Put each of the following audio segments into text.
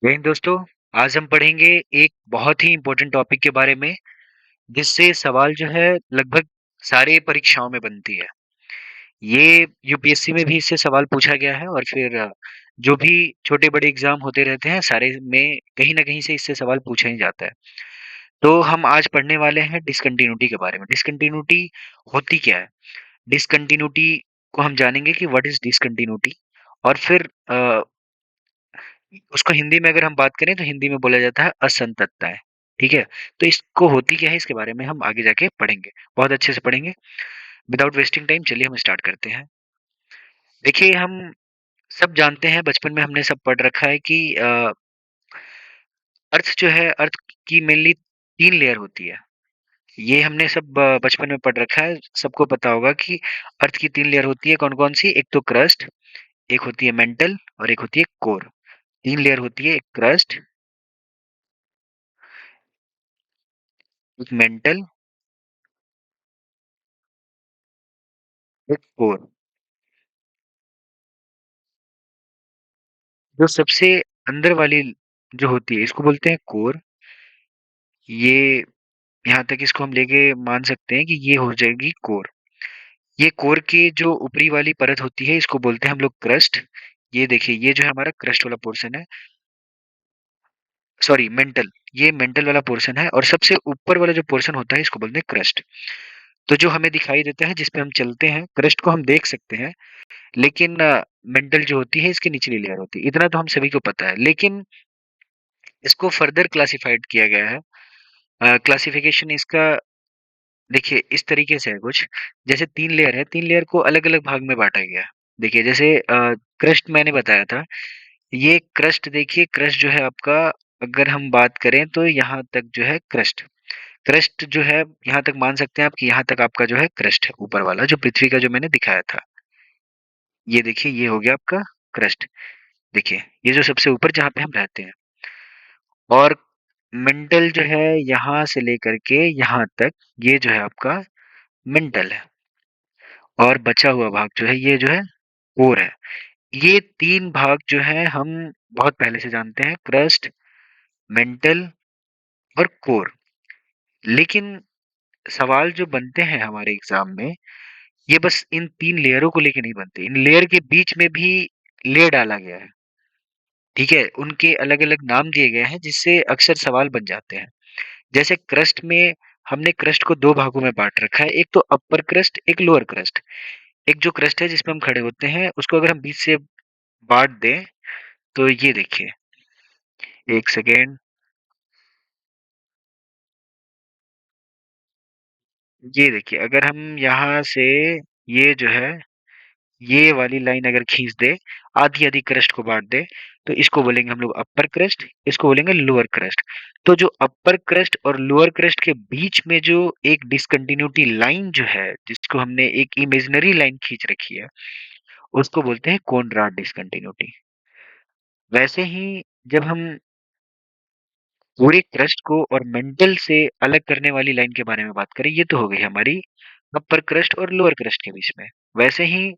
जय हिंद दोस्तों। आज हम पढ़ेंगे एक बहुत ही इम्पोर्टेंट टॉपिक के बारे में, जिससे सवाल जो है लगभग सारे परीक्षाओं में बनती है। ये यूपीएससी में भी इससे सवाल पूछा गया है और फिर जो भी छोटे बड़े एग्जाम होते रहते हैं सारे में कहीं ना कहीं से इससे सवाल पूछा ही जाता है। तो हम आज पढ़ने वाले हैं डिसकंटिन्यूटी के बारे में। डिसकंटिन्यूटी होती क्या है? डिसकंटिन्यूटी को हम जानेंगे कि व्हाट इज डिसकंटिन्यूटी। और फिर उसको हिंदी में अगर हम बात करें तो हिंदी में बोला जाता है असंततताएं। ठीक है। तो इसको होती क्या है इसके बारे में हम आगे जाके पढ़ेंगे, बहुत अच्छे से पढ़ेंगे। विदाउट वेस्टिंग टाइम चलिए हम स्टार्ट करते हैं। देखिए, हम सब जानते हैं, बचपन में हमने सब पढ़ रखा है कि अर्थ जो है, अर्थ की मेनली तीन लेयर होती है। ये हमने सब बचपन में पढ़ रखा है। सबको पता होगा कि अर्थ की तीन लेयर होती है। कौन कौन सी? एक तो क्रस्ट, एक होती है मेंटल और एक होती है कोर। तीन लेयर होती है, एक क्रस्ट, एक मेंटल, एक कोर। जो सबसे अंदर वाली जो होती है इसको बोलते हैं कोर। ये यहाँ तक इसको हम लेके मान सकते हैं कि ये हो जाएगी कोर। ये कोर की जो ऊपरी वाली परत होती है इसको बोलते हैं हम लोग क्रस्ट। ये देखिए, ये जो है हमारा क्रस्ट वाला पोर्शन है। Sorry, mental. ये मेंटल वाला पोर्शन है और सबसे ऊपर वाला जो पोर्शन होता है इसको बोलते हैं क्रस्ट। तो जो हमें दिखाई देता है, जिसपे हम चलते हैं, क्रस्ट को हम देख सकते हैं। लेकिन मेंटल जो होती है इसकी निचली लेयर होती है। इतना तो हम सभी को पता है, लेकिन इसको फर्दर क्लासिफाइड किया गया है। क्लासिफिकेशन इसका देखिए इस तरीके से है कुछ। जैसे तीन लेयर है, तीन लेयर को अलग अलग भाग में बांटा गया है। देखिए, जैसे क्रस्ट मैंने बताया था। ये क्रस्ट, देखिए क्रस्ट जो है आपका, अगर हम बात करें तो यहाँ तक जो है क्रस्ट, क्रस्ट जो है यहाँ तक मान सकते हैं आप कि यहाँ तक आपका जो है क्रस्ट है, ऊपर वाला जो पृथ्वी का जो मैंने दिखाया था। ये देखिए, ये हो गया आपका क्रस्ट। देखिए, ये जो सबसे ऊपर जहाँ पे हम रहते हैं। और मेंटल जो है यहाँ से लेकर के यहाँ तक, ये जो है आपका मेंटल है। और बचा हुआ भाग जो है ये जो है कोर है। ये तीन भाग जो है हम बहुत पहले से जानते हैं, क्रस्ट, मेंटल और कोर। लेकिन सवाल जो बनते हैं हमारे एग्जाम में, ये बस इन तीन लेयरों को लेके नहीं बनते, इन लेयर के बीच में भी लेयर डाला गया है। ठीक है, उनके अलग अलग नाम दिए गए हैं जिससे अक्सर सवाल बन जाते हैं। जैसे क्रस्ट में हमने क्रस्ट को दो भागों में बांट रखा है, एक तो अपर क्रस्ट, एक लोअर क्रस्ट। एक जो क्रस्ट है जिसपे हम खड़े होते हैं उसको अगर हम बीच से बांट दें तो ये देखिए, एक सेकेंड, ये देखिए, अगर हम यहाँ से ये जो है, ये वाली लाइन अगर खींच दे, आधी आधी क्रस्ट को बांट दे, तो इसको बोलेंगे हम लोग अपर क्रस्ट, इसको बोलेंगे लोअर क्रस्ट। तो जो अपर क्रस्ट और लोअर क्रस्ट के बीच में जो एक डिसकंटिन्यूटी लाइन जो है, जिसको हमने एक इमेजिनरी लाइन खींच रखी है, उसको बोलते हैं कोनराड डिसकंटिन्यूटी। वैसे ही जब हम पूरे क्रस्ट को और मेंटल से अलग करने वाली लाइन के बारे में बात करें, ये तो हो गई हमारी अपर क्रस्ट और लोअर क्रस्ट के बीच में। वैसे ही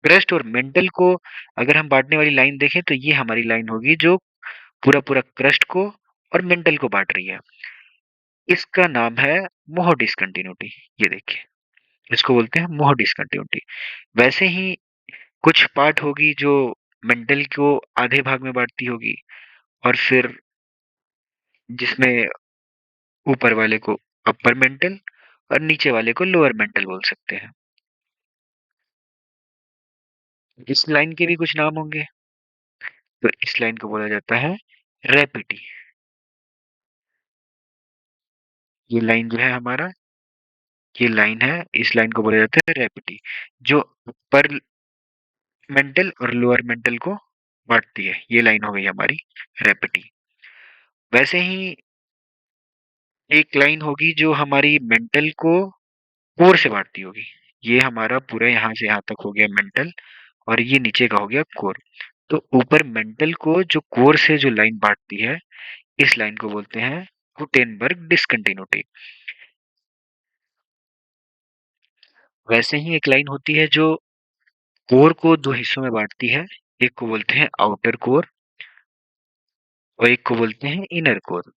क्रस्ट और मेंटल को अगर हम बांटने वाली लाइन देखें तो ये हमारी लाइन होगी जो पूरा पूरा क्रस्ट को और मेंटल को बांट रही है। इसका नाम है मोह डिसकंटिन्यूटी। ये देखिए, इसको बोलते हैं मोह डिसकंटिन्यूटी। वैसे ही कुछ पार्ट होगी जो मेंटल को आधे भाग में बांटती होगी, और फिर जिसमें ऊपर वाले को अपर मेंटल और नीचे वाले को लोअर मेंटल बोल सकते हैं। इस लाइन के भी कुछ नाम होंगे। तो इस लाइन को बोला जाता है रैपिटी। ये लाइन जो है हमारा, ये लाइन है, इस लाइन को बोला जाता है रैपिटी, जो अपर मेंटल और लोअर मेंटल को बांटती है। ये लाइन हो गई हमारी रैपिटी। वैसे ही एक लाइन होगी जो हमारी मेंटल को कोर से बांटती होगी। ये हमारा पूरा यहाँ से यहाँ तक हो गया मेंटल, और ये नीचे का हो गया कोर। तो ऊपर मेंटल को जो कोर से जो लाइन बांटती है, इस लाइन को बोलते हैं गुटेनबर्ग डिसकंटिन्यूटी। वैसे ही एक लाइन होती है जो कोर को दो हिस्सों में बांटती है। एक को बोलते हैं आउटर कोर और एक को बोलते हैं इनर कोर।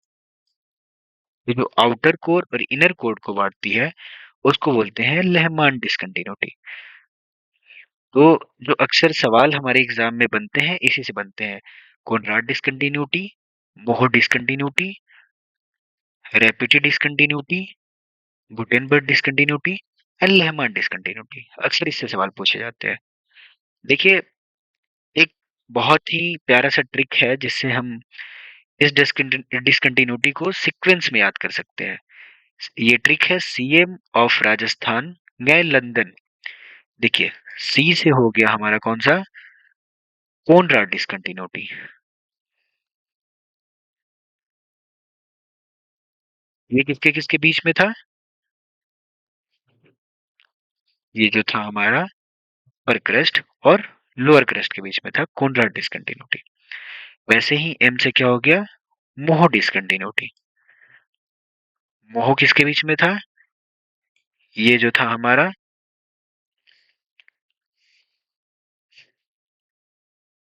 ये जो आउटर कोर और इनर कोर को बांटती है उसको बोलते हैं लेहमान डिस्कंटिन्यूटी। तो जो अक्सर सवाल हमारे एग्जाम में बनते हैं इसी से बनते हैं। Conrad discontinuity, Moho discontinuity, Repetti discontinuity, Gutenberg discontinuity and Lehmann discontinuity, अक्सर इससे सवाल पूछे जाते हैं। देखिए, एक बहुत ही प्यारा सा ट्रिक है जिससे हम इस डिस्कंटिन्यूटी को सीक्वेंस में याद कर सकते हैं। ये ट्रिक है सीएम ऑफ राजस्थान गए लंदन। देखिए, सी से हो गया हमारा कौन सा, कोनराड डिस्कंटिन्यूटी। ये किसके किसके बीच में था, ये जो था हमारा अपर क्रस्ट और लोअर क्रस्ट के बीच में था कोनराड डिस्कंटिन्यूटी। वैसे ही एम से क्या हो गया, मोहो डिस्कंटिन्यूटी। मोहो किसके बीच में था, ये जो था हमारा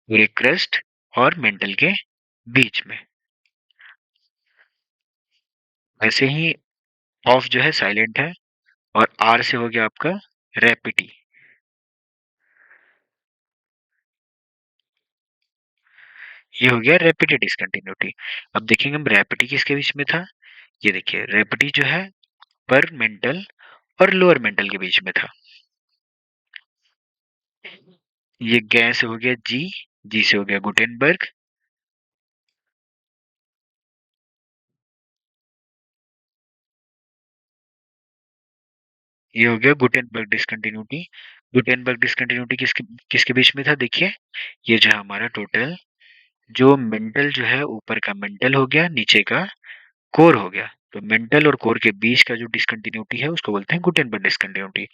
पूरे क्रस्ट और मेंटल के बीच में। वैसे ही ऑफ जो है साइलेंट है और आर से हो गया आपका रैपिटी। ये हो गया रैपिटी डिस्कंटिन्यूटी। अब देखेंगे हम रैपिटी किसके बीच में था। ये देखिए रैपिटी जो है पर मेंटल और लोअर मेंटल के बीच में था। ये गै से हो गया जी, जी से हो गया गुटेनबर्ग। ये हो गया गुटेनबर्ग डिस्कंटिन्यूटी। गुटेनबर्ग डिस्कंटिन्यूटी किसके किसके बीच में था, देखिए ये जो है हमारा टोटल जो मेंटल जो है ऊपर का मेंटल हो गया, नीचे का कोर हो गया। तो मेंटल और कोर के बीच का जो डिस्कंटिन्यूटी है उसको बोलते हैं गुटेनबर्ग डिस्कंटिन्यूटी।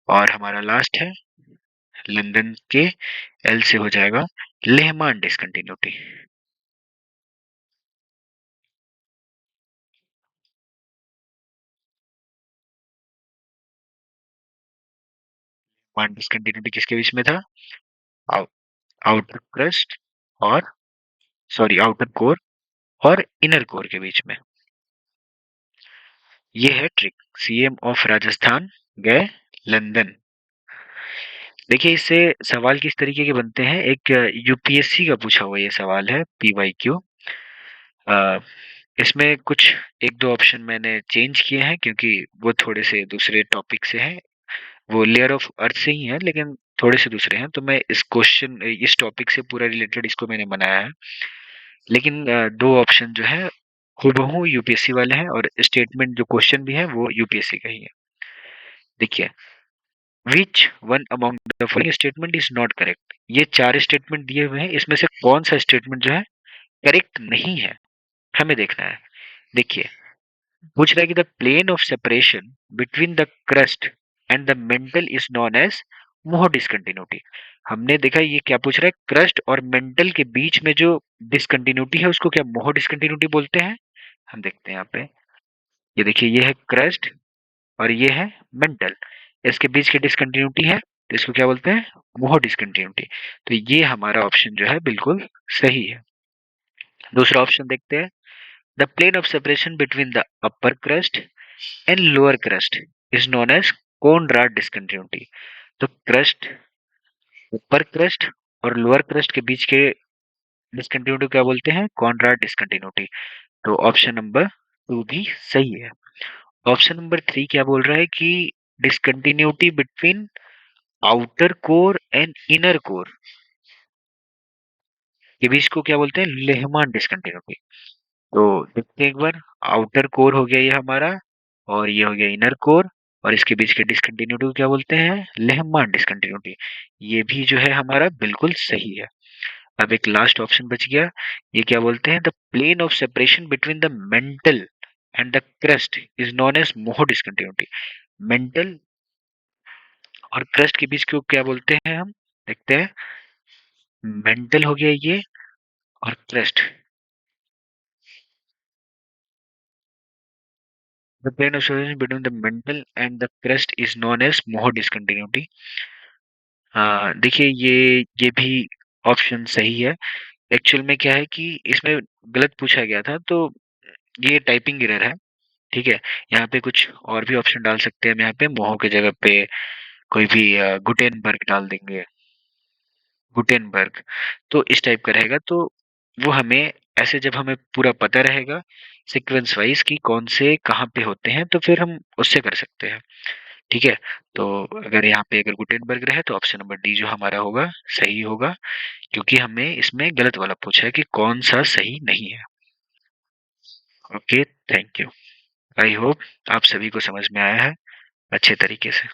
और हमारा लास्ट है लंदन के एल से हो जाएगा लेहमान डिस्कंटिन्यूटी। लेहमान डिस्कंटिन्यूटी किसके बीच में था, आउ, आउटर क्रस्ट और सॉरी आउटर कोर और इनर कोर के बीच में। ये है ट्रिक, सीएम ऑफ राजस्थान गए लंदन। देखिए इससे सवाल किस तरीके के बनते हैं, एक यूपीएससी का पूछा हुआ ये सवाल है पीवाईक्यू। इसमें कुछ एक दो ऑप्शन मैंने चेंज किए हैं क्योंकि वो थोड़े से दूसरे टॉपिक से हैं। वो लेयर ऑफ अर्थ से ही है लेकिन थोड़े से दूसरे हैं, तो मैं इस क्वेश्चन इस टॉपिक से पूरा रिलेटेड इसको मैंने बनाया है। लेकिन दो ऑप्शन जो है हूबहू यूपीएससी वाले हैं और स्टेटमेंट जो क्वेश्चन भी है वो यूपीएससी का ही है। देखिए, which one among the following statement is not correct. ये चार स्टेटमेंट दिए हुए हैं, इसमें से कौन सा स्टेटमेंट जो है करेक्ट नहीं है, हमें देखना है। देखिए, पूछ रहा है कि the plane of separation between the crust and the mantle is known as Moho discontinuity. हमने देखा ये क्या पूछ रहा है, क्रस्ट और मेंटल के बीच में जो डिसकंटिन्यूटी है उसको क्या मोह डिसकंटिन्यूटी बोलते हैं। हम देखते हैं यहाँ पे, ये देखिए ये है क्रस्ट और ये है मेंटल, इसके बीच की डिसकंटिन्यूटी है तो इसको क्या बोलते हैं, मोह डिसकंटिन्यूटी। तो ये हमारा ऑप्शन जो है बिल्कुल सही है। दूसरा ऑप्शन देखते हैं, the plane of separation between the upper crust and lower crust is known as Conrad discontinuity. तो क्रस्ट, ऊपर क्रस्ट और लोअर क्रस्ट के बीच के डिसकंटिन्यूटी क्या बोलते हैं, कॉनराड डिसकंटिन्यूटी। तो ऑप्शन नंबर टू भी सही है। ऑप्शन नंबर थ्री क्या बोल रहा है कि discontinuity between outer core and inner core के बीच को क्या बोलते हैं, लेहमान डिसकंटिन्यूटी। तो देखते हैं एक बार, आउटर कोर हो गया ये हमारा और ये हो गया इनर कोर और इसके बीच के डिसकंटिन्यूटी को क्या बोलते हैं, लेहमान डिसकंटिन्यूटी। ये भी जो है हमारा बिल्कुल सही है। अब एक लास्ट ऑप्शन बच गया, ये क्या बोलते हैं, the plane of separation between the mantle and the crust is known as Moho discontinuity. Mantle और क्रस्ट के बीच को क्या बोलते हैं हम देखते हैं, मेंटल हो गया ये और crust. The plane of separation between the mantle and the crest is known as Moho discontinuity। हाँ देखिए ये भी ऑप्शन सही है। एक्चुअल में क्या है कि इसमें गलत पूछा गया था, तो ये टाइपिंग एरर है। ठीक है, यहाँ पे कुछ और भी ऑप्शन डाल सकते हैं हम, यहाँ पे मोहो के जगह पे कोई भी गुटेनबर्ग डाल देंगे, गुटेनबर्ग। तो इस टाइप का रहेगा, तो वो हमें ऐसे जब हमें पूरा पता रहेगा सीक्वेंस वाइज कि कौन से कहाँ पे होते हैं, तो फिर हम उससे कर सकते हैं। ठीक है, तो अगर यहाँ पे अगर गुटेनबर्ग रहे तो ऑप्शन नंबर डी जो हमारा होगा सही होगा, क्योंकि हमें इसमें गलत वाला पूछा है कि कौन सा सही नहीं है। Okay, thank you. I hope आप सभी को समझ में आया है अच्छे तरीके से।